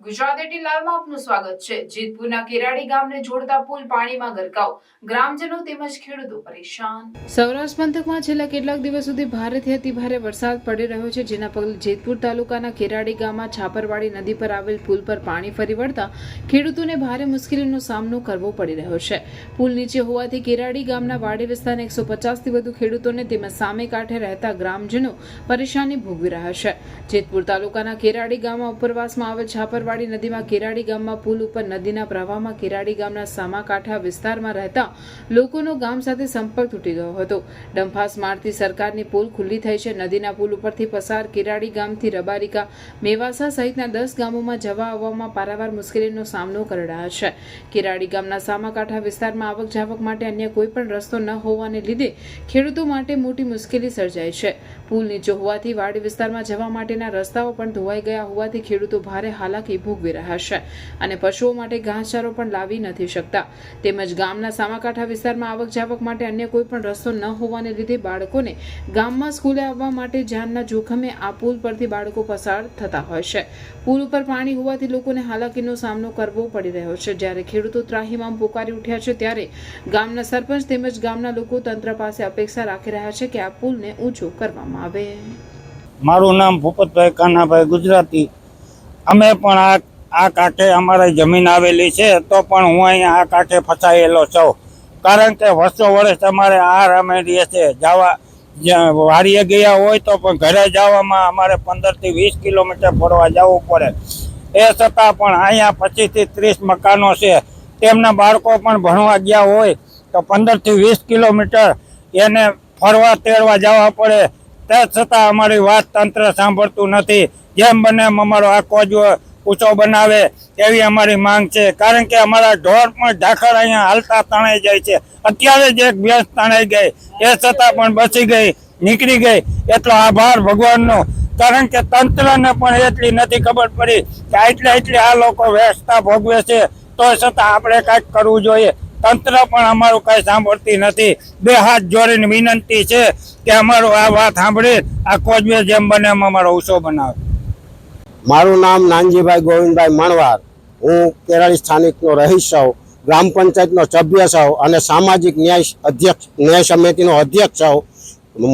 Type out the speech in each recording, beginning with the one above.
ગુજરાત 18 લાઈવમાં આપનું સ્વાગત છે। જેતપુરના કેરાડી ગામને જોડતા પુલ પાણીમાં ગરકાવ, ગ્રામજનો તેમજ ખેડૂતો પરેશાન। સૌરાષ્ટ્ર પંથકમાં છેલ્લા કેટલાક દિવસ સુધી ભારેથી અતિભારે વરસાદ પડી રહ્યો છે, જેના પગલે જેતપુર તાલુકાના કેરાડી ગામમાં છાપરવાડી નદી પર આવેલ પુલ પર પાણી ફરી વળતા ખેડૂતોને ભારે મુશ્કેલીનો સામનો કરવો પડી રહ્યો છે। પુલ નીચે હોવાથી કેરાડી ગામના વાડી વિસ્તારના 150થી વધુ ખેડૂતોને તેમજ સામે કાંઠે રહેતા ગ્રામજનો પરેશાની ભોગવી રહ્યા છે। જેતપુર તાલુકાના કેરાડી ગામમાં ઉપરવાસમાં આવેલ છાપરવાડી નદીમાં કેરાડી ગામમાં પુલ ઉપર નદીના પ્રવાહમાં કેરાડી ગામના સામાકાંઠા વિસ્તારમાં રહેતા લોકોનો ગામ સાથે સંપર્ક તૂટી ગયો હતો। ડંફાસ મારથી સરકારની પુલ ખુલ્લી થઈ છે। નદીના પુલ ઉપરથી પસાર કેરાડી ગામથી રબારિકા, મેવાસા સહિતના 10 ગામોમાં જવા આવવામાં પારાવાર મુશ્કેલીનો સામનો કરી રહ્યા છે। કેરાડી ગામના સામાકાંઠા વિસ્તારમાં આવક જાવક માટે અન્ય કોઈ પણ રસ્તો ન હોવાને લીધે ખેડૂતો માટે મોટી મુશ્કેલી સર્જાઈ છે। પુલ નીચે હોવાથી વાડી વિસ્તારમાં જવા માટેના રસ્તાઓ પણ ધોવાઈ ગયા હોવાથી ખેડૂતો ભારે હાલાકી ભોગવી રહ્યા છે અને પશુઓ માટે ઘાસચારો પણ લાવી નથી શકતા। તેમજ ગામના સામાકાંઠા વિસ્તારમાં આવક જાવક માટે અન્ય કોઈ પણ રસ્તો ન હોવાને લીધે બાળકોને ગામમાં સ્કૂલે આવવા માટે જાનના જોખમે આ પુલ પરથી બાળકો પસાર થતા હોય છે। પુલ ઉપર પાણી હોવાથી લોકોને હાલાકીનો સામનો કરવો પડી રહ્યો છે। જ્યારે ખેડૂતો ત્રાહિમામ પોકારી ઉઠ્યા છે, ત્યારે ગામના સરપંચ તેમજ ગામના લોકો તંત્ર પાસે અપેક્ષા રાખી રહ્યા છે કે આ પુલને ઊંચો કરવામાં આવે। મારું નામ ભૂપતભાઈ કાનાભાઈ ગુજરાતી। અમે પણ આ કાંઠે અમારી જમીન આવેલી છે, તો પણ હું અહીંયા આ કાંઠે ફસાયેલો છું, કારણ કે વર્ષો વર્ષ અમારે આ રમેડીએ છે જવા વાડીએ ગયા હોય તો પણ ઘરે જવામાં અમારે 15 થી 20 કિલોમીટર ફરવા જવું પડે। એ છતાં પણ અહીંયા 25 થી 30 મકાનો છે, તેમના બાળકો પણ ભણવા ગયા હોય તો 15 થી 20 કિલોમીટર એને ફરવા તેડવા જવા પડે। તે છતાં અમારી વાત તંત્ર સાંભળતું નથી। જેમ બને એમ અમારો આ કોજો ઊંચો બનાવે એવી અમારી માંગ છે, કારણ કે અમારા ઢોર પણ ઢાખર અહીંયા હાલતા તણાઈ જાય છે। અત્યારે જ એક ભેંસ તણાઈ ગઈ, એ છતાં પણ બચી ગઈ, નીકળી ગઈ। એટલો આભાર ભગવાનનો, કારણ કે તંત્રને પણ એટલી નથી ખબર પડી કે એટલે આ લોકો વ્યવસ્થા ભોગવે છે, તો છતાં આપણે કાંઈક કરવું જોઈએ। તંત્ર પણ અમારું કાંઈ સાંભળતી નથી। બે હાથ જોડીને વિનંતી છે કે અમારું આ વાત સાંભળી આ કોજવે જેમ બને એમ અમારો ઊંચો બનાવે। મારું નામ નાનજીભાઈ ગોવિંદભાઈ મણવાર। હું કેરાડી સ્થાનિકનો રહીશ છું, ગ્રામ પંચાયતનો સભ્ય છું અને સામાજિક ન્યાય સમિતિનો અધ્યક્ષ છું।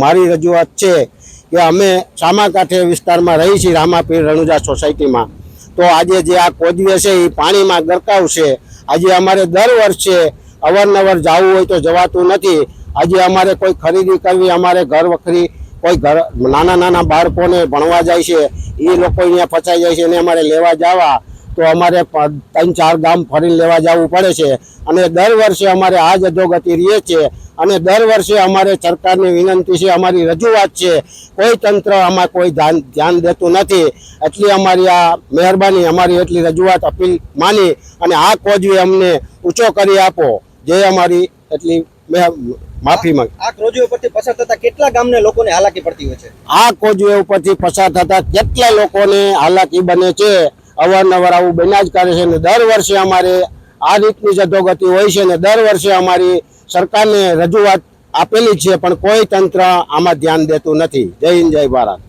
મારી રજૂઆત છે કે અમે સામાકાંઠે વિસ્તારમાં રહી છીએ, રામાપીર રણુજા સોસાયટીમાં। તો આજે જે આ કોજવે છે એ પાણીમાં ગરકાવ છે। આજે અમારે દર વર્ષે અવારનવાર જવું હોય તો જવાતું નથી। આજે અમારે કોઈ ખરીદી કરવી, અમારે ઘર વખરી કોઈ નાના બાળકોને ભણવા જાય છે, એ લોકો અહીંયા ફસાઈ જાય છે અને અમારે લેવા જવા તો અમારે 3-4 ગામ ફરીને લેવા જવું પડે છે અને દર વર્ષે અમારે આ જ અધોગતિ રહે છે। અને દર વર્ષે અમારે સરકારની વિનંતી છે, અમારી રજૂઆત છે, કોઈ તંત્ર આમાં કોઈ ધ્યાન દેતું નથી। એટલી અમારી આ મહેરબાની, અમારી એટલી રજૂઆત અપીલ માની અને આ કોજવે અમને ઊંચો કરી આપો, જે અમારી એટલી માફી માંગ। આ કોજવે ઉપરથી પસાર થતા કેટલા ગામને લોકોને હાલાકી પડતી હોય છે? આ કોજવે ઉપરથી પસાર થતા કેટલા લોકોને હાલાકી બને છે। અવારનવાર આવું બન્યા જ કરે છે અને દર વર્ષે અમારે આ રીતની જ અધોગતિ હોય છે અને દર વર્ષે અમારી સરકારને રજૂઆત આપેલી છે, પણ કોઈ તંત્ર આમાં ધ્યાન દેતું નથી। જય હિન્દ, જય ભારત।